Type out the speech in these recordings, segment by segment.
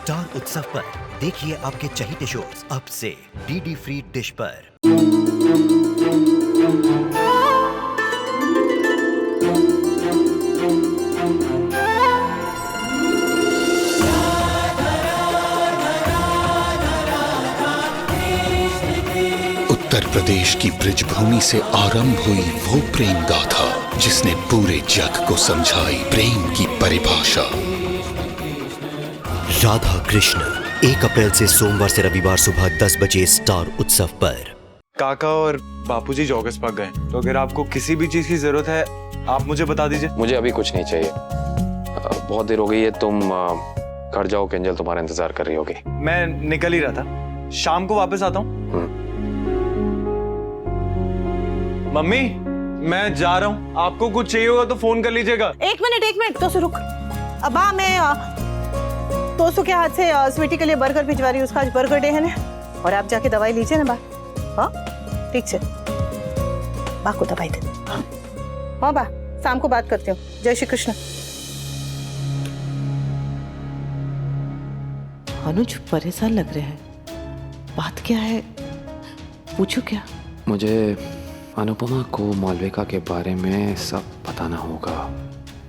Star उत्सव पर देखिए आपके चहीते शोज अब से डीडी फ्री डिश पर। उत्तर प्रदेश की ब्रिजभूमि से आरंभ हुई वो प्रेम गाथा जिसने पूरे जग को समझाई प्रेम की परिभाषा। राधा कृष्ण 1 अप्रैल से सोमवार से रविवार सुबह 10 बजे स्टार उत्सव पर। काका और बापूजी जॉगर्स पार्क गए, तो अगर आपको किसी भी चीज की जरूरत है आप मुझे बता दीजिए। मुझे अभी कुछ नहीं चाहिए, बहुत देर हो गई है। तुम घर जाओ, केंजल तुम्हारा इंतजार कर रही होगी। मैं निकल ही रहा था, शाम को वापस आता हूँ। मम्मी मैं जा रहा हूँ, आपको कुछ चाहिए होगा तो फोन कर लीजिएगा। एक मिनट तो रुक। अब मैं दोस्तों के हाथ से स्वीटी के लिए बर्गर भिजवा रही हूँ, उसका आज बर्गर डे है ना, और आप जाके दवाई लीजिए ना बा। हाँ ठीक से बा को दवाई दे। हाँ बा, शाम को बात करती हूँ। जय श्री कृष्ण। अनुज परेशान लग रहे हैं, बात क्या है, पूछो क्या? मुझे अनुपमा को मालविका के बारे में सब बताना होगा।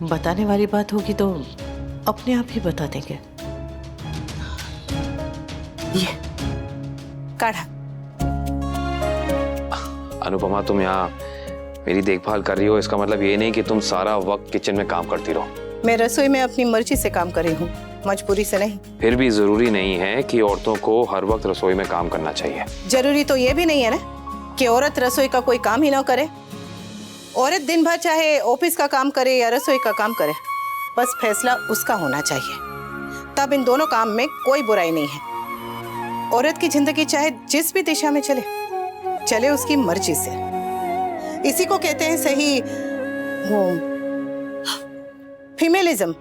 बताने वाली बात होगी तो अपने आप ही बता देंगे। ये काढ़ा। अनुपमा तुम यहाँ मेरी देखभाल कर रही हो, इसका मतलब ये नहीं कि तुम सारा वक्त किचन में काम करती रहो। मैं रसोई में अपनी मर्जी से काम कर रही हूँ, मजबूरी से नहीं। फिर भी जरूरी नहीं है कि औरतों को हर वक्त रसोई में काम करना चाहिए। जरूरी तो ये भी नहीं है ना कि औरत रसोई का कोई काम ही ना करे। औरत दिन भर चाहे ऑफिस का काम करे या रसोई का काम करे, बस फैसला उसका होना चाहिए। तब इन दोनों काम में कोई बुराई नहीं है। औरत की जिंदगी चाहे जिस भी दिशा में चले उसकी मर्जी से। इसी को कहते हैं सही वो फीमेलिज्म।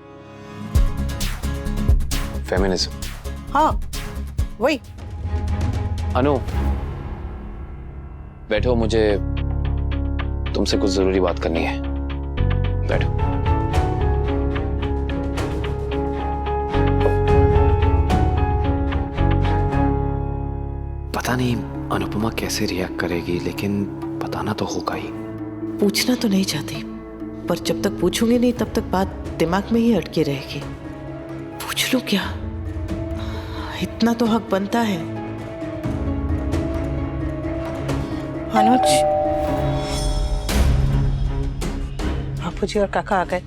फेमिनिज्म। हाँ वही। अनु बैठो, मुझे तुमसे कुछ जरूरी बात करनी है। बैठो। पता नहीं अनुपमा कैसे रिएक्ट करेगी, लेकिन बताना तो होगा ही। पूछना तो नहीं चाहती, पर जब तक पूछूंगी नहीं तब तक बात दिमाग में ही अटकी रहेगी। पूछ लूं क्या? इतना तो हक बनता है। अनुज, बापूजी और काका आ गए।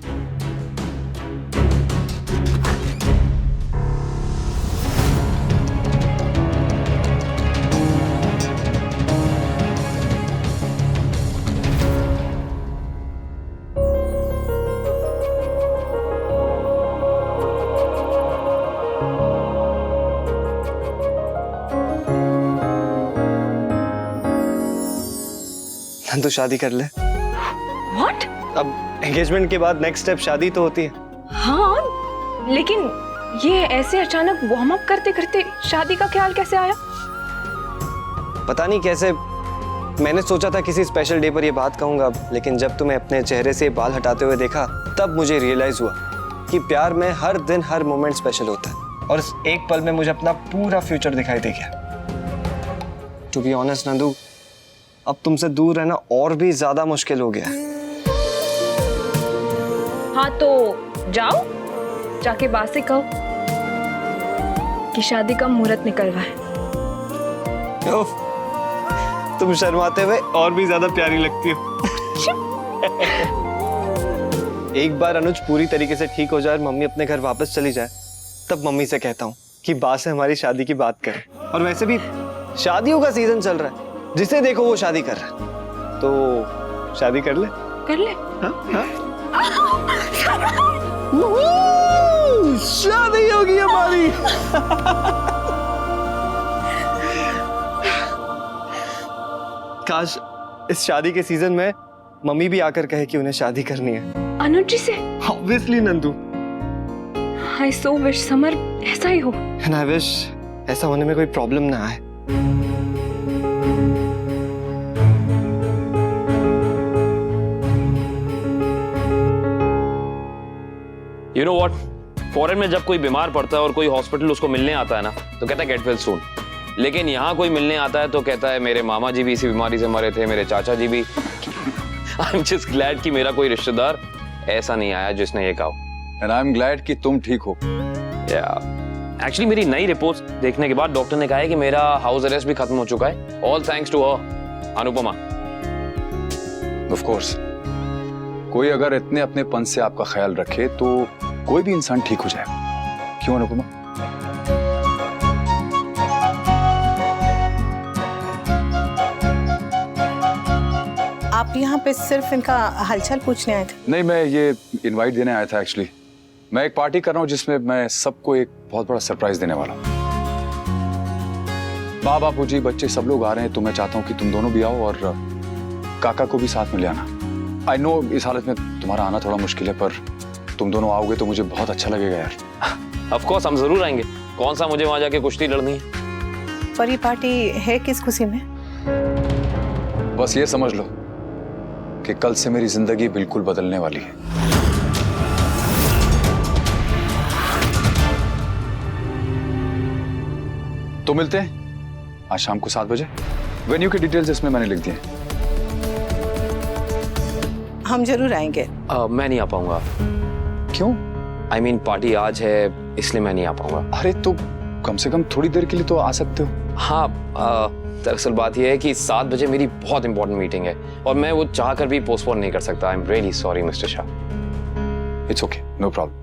तो शादी कर ले। What? अब एंगेजमेंट के बाद नेक्स्ट स्टेप शादी तो होती है। हाँ, लेकिन ये ऐसे अचानक वार्म अप करते करते शादी का ख्याल कैसे आया? पता नहीं कैसे, मैंने सोचा था किसी स्पेशल डे पर ये बात कहूंगा, लेकिन जब तुम्हें अपने चेहरे से बाल हटाते हुए देखा तब मुझे रियलाइज हुआ कि प्यार में हर दिन हर मोमेंट स्पेशल होता है, और इस एक पल में मुझे अपना पूरा फ्यूचर दिखाई दे गया। टू बी ऑनेस्ट नंदू, अब तुमसे दूर रहना और भी ज्यादा मुश्किल हो गया। हाँ तो जाओ, जाके बात से कहो कि शादी का मुहूर्त निकल रहा है। उफ, तुम शर्माते हुए और भी ज्यादा प्यारी लगती हो। एक बार अनुज पूरी तरीके से ठीक हो जाए और मम्मी अपने घर वापस चली जाए, तब मम्मी से कहता हूँ कि बा से हमारी शादी की बात करें। और वैसे भी शादियों का सीजन चल रहा है, जिसे देखो वो शादी कर रहा है, तो शादी कर ले। कर ले। हाँ? शादी होगी हमारी। काश इस शादी के सीजन में मम्मी भी आकर कहे कि उन्हें शादी करनी है। अनुज जी से? Obviously Nandu. I so wish summer ऐसा ही हो। And I wish ऐसा होने में कोई प्रॉब्लम ना आए। You know what? फॉरेन में जब कोई बीमार पड़ता है और कोई हॉस्पिटल उसको मिलने आता है ना तो कहता है गेट वेल सून, लेकिन यहाँ कोई मिलने आता है तो कहता है मेरे मामा जी भी इसी बीमारी से मरे थे, मेरे चाचा जी भी। आई एम जस्ट ग्लैड कि मेरा कोई रिश्तेदार ऐसा नहीं आया जिसने ये कहा। एंड आई एम ग्लैड कि तुम ठीक हो। एक्चुअली मेरी नई रिपोर्ट्स देखने के बाद डॉक्टर ने कहा है कि मेरा हाउस अरेस्ट भी खत्म हो चुका है। All thanks to her, Anupama. Of course, कोई अगर इतने अपनेपन से आपका ख्याल रखे तो कोई भी इंसान ठीक हो जाएगा। क्यों अनुपमा? आप यहाँ पे सिर्फ इनका हालचाल पूछने आए थे? नहीं, मैं ये इनवाइट देने आया था एक्चुअली। मैं एक पार्टी कर रहा हूँ जिसमें मैं सबको एक बहुत बड़ा सरप्राइज देने वाला हूँ। माँ बापू जी, बच्चे सब लोग आ रहे हैं, तो मैं चाहता हूँ कि तुम दोनों भी आओ और काका को भी साथ में ले आना। आई नो इस हालत में तुम्हारा आना थोड़ा मुश्किल है, पर तुम दोनों आओगे तो मुझे बहुत अच्छा लगेगा यार। ऑफ कोर्स हम जरूर आएंगे। कौन सा मुझे वहां जाके कुश्ती लड़नी है? पर ये पार्टी है किस खुशी में? बस ये समझ लो कि कल से मेरी जिंदगी बिल्कुल बदलने वाली है। तो मिलते हैं आज शाम को 7 बजे। वेन्यू की डिटेल्स इसमें मैंने लिख दी हैं। हम जरूर आएंगे। मैं नहीं आ पाऊंगा। क्यों? आई मीन पार्टी आज है इसलिए मैं नहीं आ पाऊंगा। अरे तो कम से कम थोड़ी देर के लिए तो आ सकते हो। हाँ, दरअसल बात यह है कि 7 बजे मेरी बहुत इंपॉर्टेंट मीटिंग है और मैं वो चाह कर भी पोस्टपोन नहीं कर सकता। I am really sorry mister Shah. It's okay, no problem.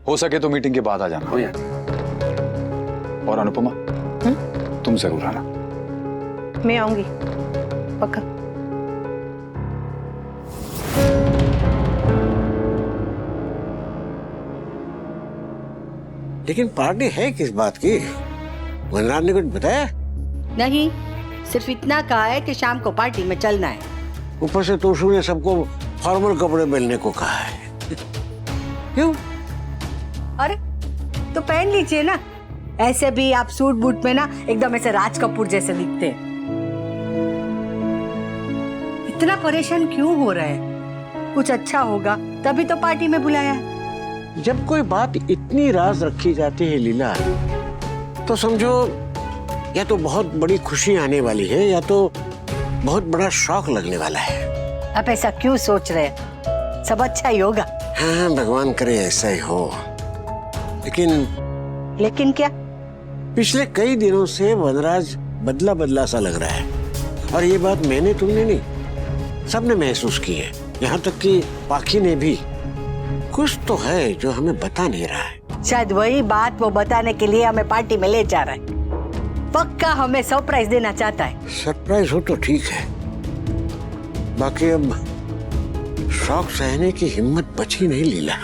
हो सके तो मीटिंग के बाद आ जाना। और अनुपमा, तुम जरूर आना। मैं आऊंगी पक्का। लेकिन पार्टी है किस बात की? वनराज ने कुछ बताया? नहीं, सिर्फ इतना कहा है कि शाम को पार्टी में चलना है। ऊपर से तोशु ने सबको फॉर्मल कपड़े पहनने को कहा है। क्यों? अरे तो पहन लीजिए ना, ऐसे भी आप सूट बूट में ना एकदम ऐसे राज कपूर जैसे दिखते हैं। इतना परेशान क्यों हो रहे हैं? कुछ अच्छा होगा तभी तो पार्टी में बुलाया है। जब कोई बात इतनी राज रखी जाती है लीला, तो समझो या तो बहुत बड़ी खुशी आने वाली है या तो बहुत बड़ा शौक लगने वाला है। आप ऐसा क्यों सोच रहे हैं? सब अच्छा ही होगा। हाँ, भगवान करे ऐसा ही हो। लेकिन क्या? पिछले कई दिनों से वनराज बदला बदला सा लग रहा है, और ये बात मैंने तुमने नहीं, सबने महसूस की है। यहाँ तक कि पाखी ने भी। कुछ तो है जो हमें बता नहीं रहा है। शायद वही बात वो बताने के लिए हमें पार्टी में ले जा रहा है। पक्का हमें सरप्राइज देना चाहता है। सरप्राइज हो तो ठीक है, बाकी अब शौक सहने की हिम्मत बची नहीं लीला।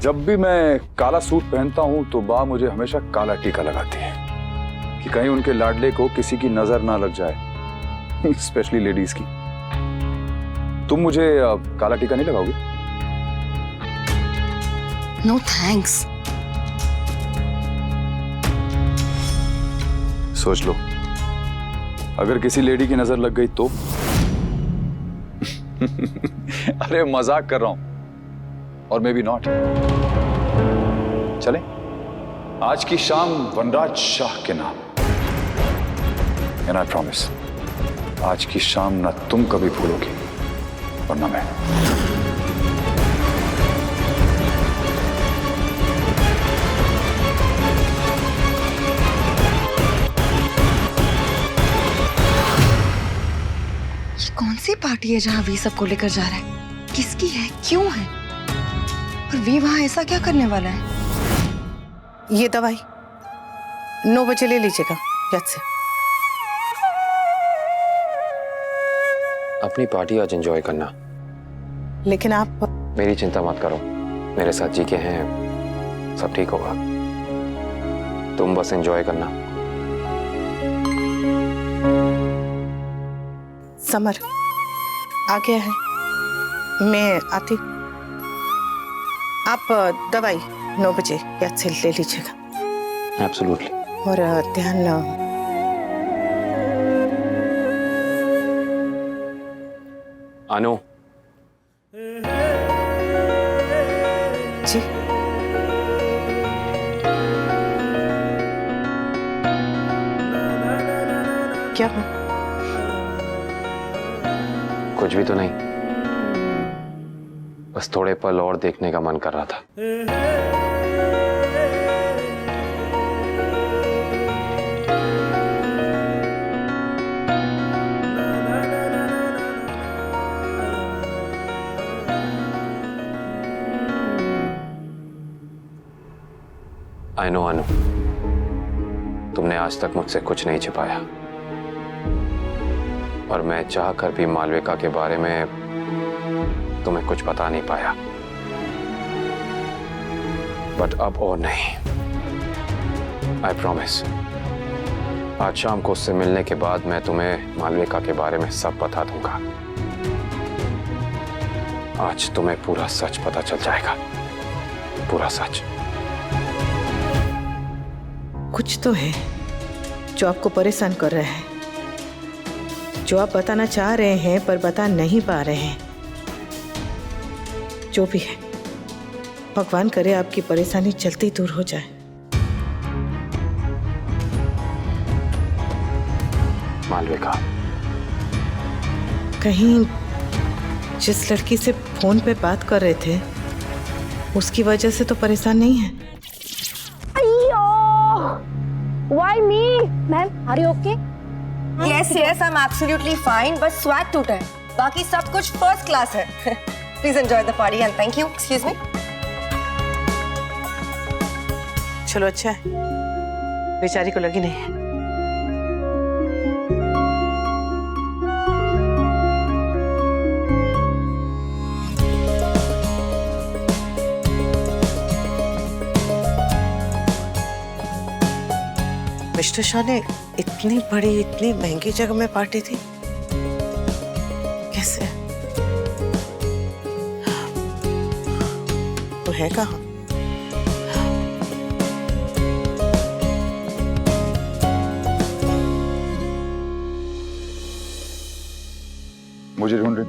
जब भी मैं काला सूट पहनता हूं तो बा मुझे हमेशा काला टीका लगाती है कि कहीं उनके लाडले को किसी की नजर ना लग जाए, स्पेशली लेडीज की। तुम मुझे काला टीका नहीं लगाओगी? No thanks. सोच लो, अगर किसी लेडी की नजर लग गई तो? अरे मजाक कर रहा हूं, और मे बी नॉट। चले आज की शाम वनराज शाह के नाम। एंड आई प्रॉमिस, आज की शाम ना तुम कभी भूलोगी और ना मैं। ये कौन सी पार्टी है जहां वी सबको लेकर जा रहा है? किसकी है? क्यों है? और वी वहां ऐसा क्या करने वाला है? ये दवाई 9 बजे ले लीजिएगा याद से। अपनी पार्टी आज एंजॉय करना। लेकिन आप मेरी चिंता मत करो, मेरे साथ जी के हैं, सब ठीक होगा। तुम बस एंजॉय करना। समर, आ गया है, मैं आती। आप दवाई 9 बजे याद से ले लीजिएगा। एब्सोल्युटली। और ध्यान अनु, जी। क्या हुआ? कुछ भी तो नहीं, बस थोड़े पल और देखने का मन कर रहा था। आई नो अनु, तुमने आज तक मुझसे कुछ नहीं छिपाया और मैं चाह कर भी मालविका के बारे में तुम्हें कुछ बता नहीं पाया। बट अब और नहीं, आई प्रॉमिस, आज शाम को उससे मिलने के बाद मैं तुम्हें मालविका के बारे में सब बता दूंगा। आज तुम्हें पूरा सच पता चल जाएगा, पूरा सच। कुछ तो है जो आपको परेशान कर रहा है, जो आप बताना चाह रहे हैं पर बता नहीं पा रहे हैं। जो भी है, भगवान करे आपकी परेशानी जल्दी दूर हो जाए। मालविका, कहीं जिस लड़की से फोन पे बात कर रहे थे उसकी वजह से तो परेशान नहीं है? Why me? Ma'am, are you okay? Yes, I'm absolutely fine. बस स्वैग टूटा है, बाकी सब कुछ फर्स्ट क्लास है। Please enjoy the party and thank you. Excuse me. चलो अच्छा है, बेचारी को लगी नहीं है। मिस्टर शाह ने इतनी बड़ी, इतनी महंगी जगह में पार्टी थी, कैसे? वो है कहाँ? मुझे ढूंढ रही?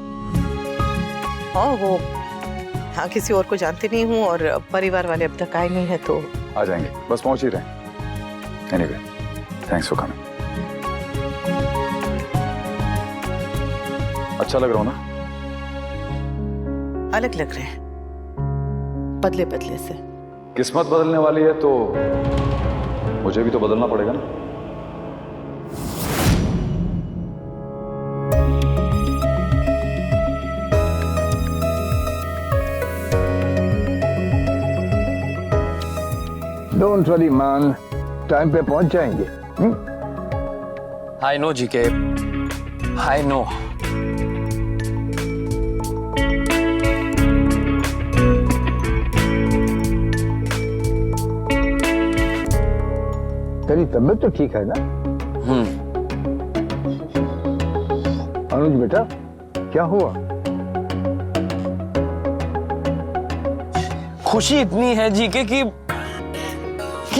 हाँ, वो हाँ, किसी और को जानती नहीं हूँ और परिवार वाले अब तक आए नहीं है तो आ जाएंगे, बस पहुंच ही रहे हैं। Anyway, thanks for coming. अच्छा लग रहा हूं ना? अलग लग रहे हैं, बदले बदले से। किस्मत बदलने वाली है तो मुझे भी तो बदलना पड़ेगा ना। Don't worry, man. टाइम पे पहुंच जाएंगे। I know GK, I know. तेरी तबीयत तो ठीक है ना? अनुज बेटा, क्या हुआ? खुशी इतनी है जीके कि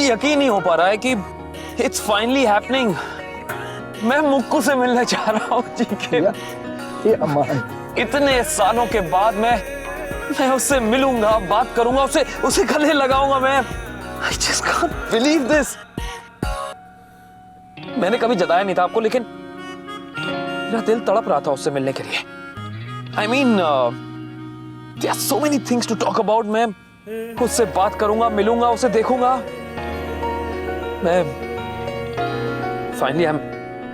यकीन नहीं हो पा रहा है कि इट्स फाइनली हैपनिंग। मैं मुक्कू से मिलने जा रहा हूँ जीके। इतने सालों के बाद मैं उससे मिलूंगा, बात करूंगा, उसे गले लगाऊंगा। मैं I just can't believe this। मैंने कभी जताया नहीं था आपको, लेकिन मेरा दिल तड़प रहा था उससे मिलने के लिए। I mean, there are so many things to talk about। मैं उससे बात करूंगा, मिलूंगा, उसे देखूंगा। मैं finally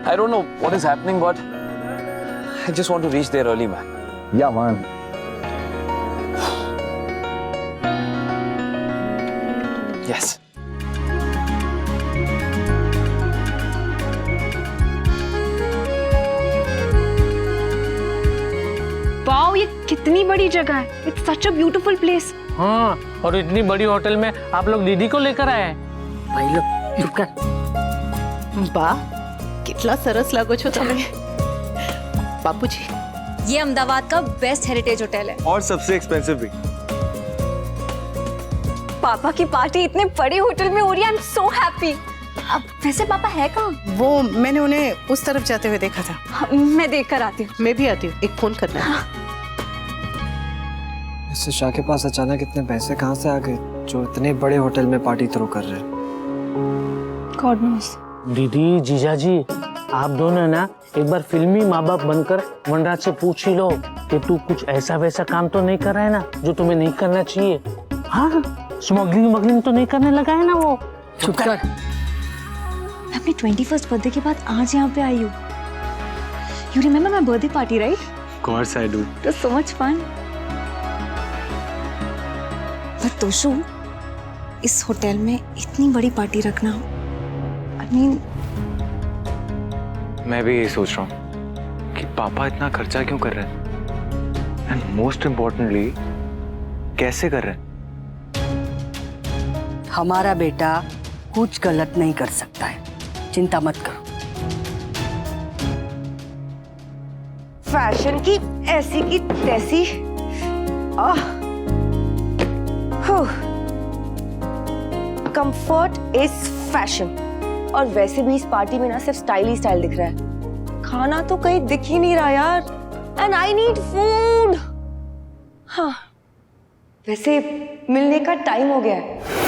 I don't know what is happening, but I just want to reach there early, man. Yeah, man. Yes. Wow, ये कितनी बड़ी जगह है। It's such a beautiful place. हाँ, और इतनी बड़ी होटल में आप लोग दीदी को लेकर आए हैं। भाई लोग चुप कर। बा, કેટલા સરસ લાગો છો તમે. બાપુજી, ये अहमदाबाद का बेस्ट हेरिटेज होटल है और सबसे एक्सपेंसिव भी। पापा की पार्टी इतने बड़े होटल में हो रही है। I am so happy. अब वैसे पापा है कहाँ? वो मैंने उन्हें उस तरफ जाते हुए देखा था। हाँ, मैं देख कर आती हूँ। मैं भी आती हूँ, एक फोन करना है। इससे शाह के पास अचानक इतने पैसे कहाँ से आ गए जो इतने बड़े होटल में पार्टी थ्रो कर रहे हैं? God knows. दीदी जीजाजी आप दोनों ना एक बार फिल्मी माँ बाप बनकर वनराज से पूछ ही लो कि तू कुछ ऐसा वैसा काम तो नहीं कर रहा है ना जो तुम्हें नहीं करना चाहिए। हाँ, स्मगलिंग तो नहीं करने लगा है ना वो। चुप कर। मैं अपनी 21st बर्थडे के बाद आज यहाँ पे आई हूँ। You remember my birthday party right? Of course I do. It was so much fun. पर तोशु, इस होटल में इतनी बड़ी पार्टी रखना, I mean, मैं भी यही सोच रहा हूँ कि पापा इतना खर्चा क्यों कर रहे हैं एंड मोस्ट इम्पोर्टेंटली कैसे कर रहे हैं। हमारा बेटा कुछ गलत नहीं कर सकता है, चिंता मत करो। फैशन की ऐसी की तैसी। Comfort is fashion. और वैसे भी इस पार्टी में ना सिर्फ स्टाइल ही स्टाइल दिख रहा है, खाना तो कहीं दिख ही नहीं रहा यार। And I need food. हाँ, वैसे मिलने का टाइम हो गया है।